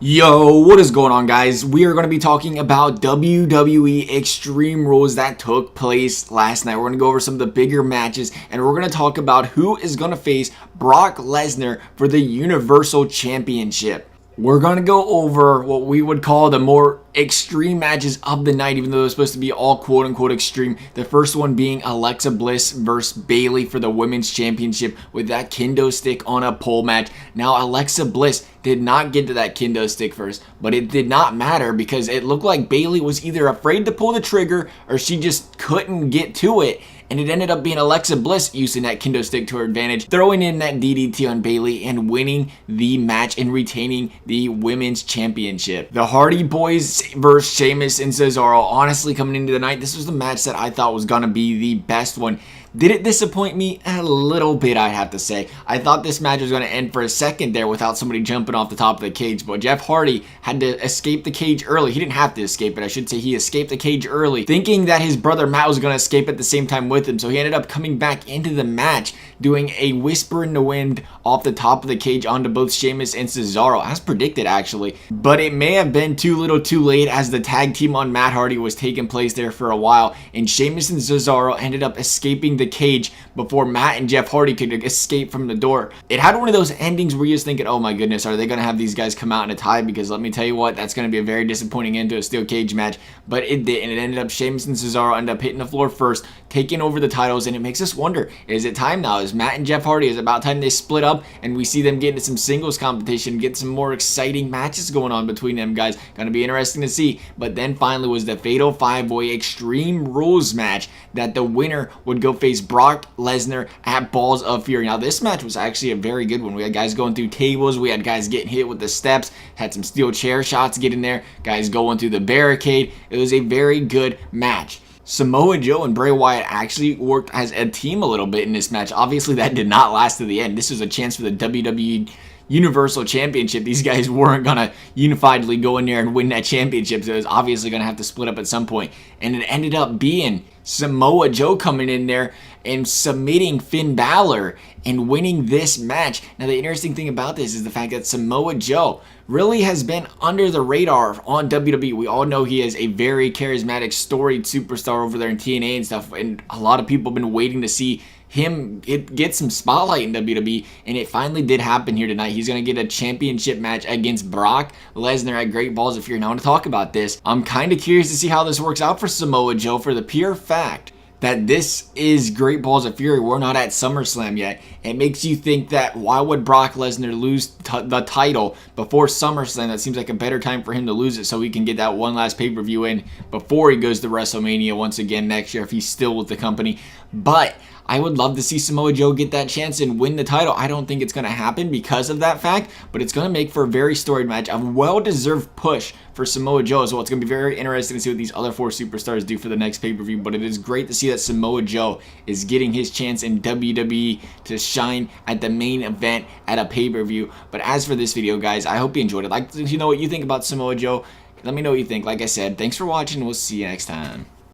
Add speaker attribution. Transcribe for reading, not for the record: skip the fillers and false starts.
Speaker 1: Yo, what is going on, guys? We are going to be talking about WWE Extreme Rules that took place last night. We're going to go over some of the bigger matches, and we're going to talk about who is going to face Brock Lesnar for the Universal Championship. We're going to go over what we would call the more extreme matches of the night, even though they're supposed to be all quote-unquote extreme. The first one being Alexa Bliss versus Bayley for the Women's Championship with that kendo stick on a pole match. Now, Alexa Bliss did not get to that kendo stick first, but it did not matter because it looked like Bayley was either afraid to pull the trigger or she just couldn't get to it. And it ended up being Alexa Bliss using that kendo stick to her advantage, throwing in that DDT on Bayley and winning the match and retaining the Women's Championship. The Hardy Boys versus Sheamus and Cesaro. Honestly, coming into the night, this was the match that I thought was going to be the best one. Did it disappoint me? A little bit, I'd have to say. I thought this match was going to end for a second there without somebody jumping off the top of the cage, but Jeff Hardy had to escape the cage early. He didn't have to escape it. I should say he escaped the cage early, thinking that his brother Matt was going to escape at the same time with him, so he ended up coming back into the match, doing a whisper in the wind off the top of the cage onto both Sheamus and Cesaro, as predicted actually. But it may have been too little too late, as the tag team on Matt Hardy was taking place there for a while, and Sheamus and Cesaro ended up escaping the cage before Matt and Jeff Hardy could escape from the door. It had one of those endings where you're just thinking, oh my goodness, are they going to have these guys come out in a tie? Because let me tell you what, that's going to be a very disappointing end to a steel cage match. But it did, and it ended up Sheamus and Cesaro ended up hitting the floor first, taking over the titles, and it makes us wonder, is it time now? Is Matt and Jeff Hardy, is it about time they split up and we see them get into some singles competition, get some more exciting matches going on between them guys? Going to be interesting to see. But then finally was the Fatal 5-Way Extreme Rules match that the winner would go face Brock Lesnar at Balls of Fury. Now, this match was actually a very good one. We had guys going through tables, we had guys getting hit with the steps, had some steel chair shots get in there, guys going through the barricade. It was a very good match. Samoa Joe and Bray Wyatt actually worked as a team a little bit in this match. Obviously, that did not last to the end. This was a chance for the WWE Universal Championship. These guys weren't going to unifiedly go in there and win that championship, so it was obviously going to have to split up at some point. And it ended up being Samoa Joe coming in there and submitting Finn Balor and winning this match. Now, the interesting thing about this is the fact that Samoa Joe really has been under the radar on WWE. We all know he is a very charismatic, storied superstar over there in TNA and stuff, and a lot of people have been waiting to see him get some spotlight in WWE, and it finally did happen here tonight. He's going to get a championship match against Brock Lesnar at Great Balls of Fury. Now, I want to talk about this. I'm kind of curious to see how this works out for Samoa Joe, for the pure fact that this is Great Balls of Fury. We're not at SummerSlam yet. It makes you think that why would Brock Lesnar lose the title before SummerSlam? That seems like a better time for him to lose it so he can get that one last pay-per-view in before he goes to WrestleMania once again next year if he's still with the company. But I would love to see Samoa Joe get that chance and win the title. I don't think it's going to happen because of that fact, but it's going to make for a very storied match, a well-deserved push for Samoa Joe as well. It's going to be very interesting to see what these other four superstars do for the next pay-per-view, but it is great to see that Samoa Joe is getting his chance in WWE to shine at the main event at a pay-per-view. But as for this video, guys, I hope you enjoyed it. Like to know what you think about Samoa Joe. Let me know what you think. Like I said, thanks for watching. We'll see you next time.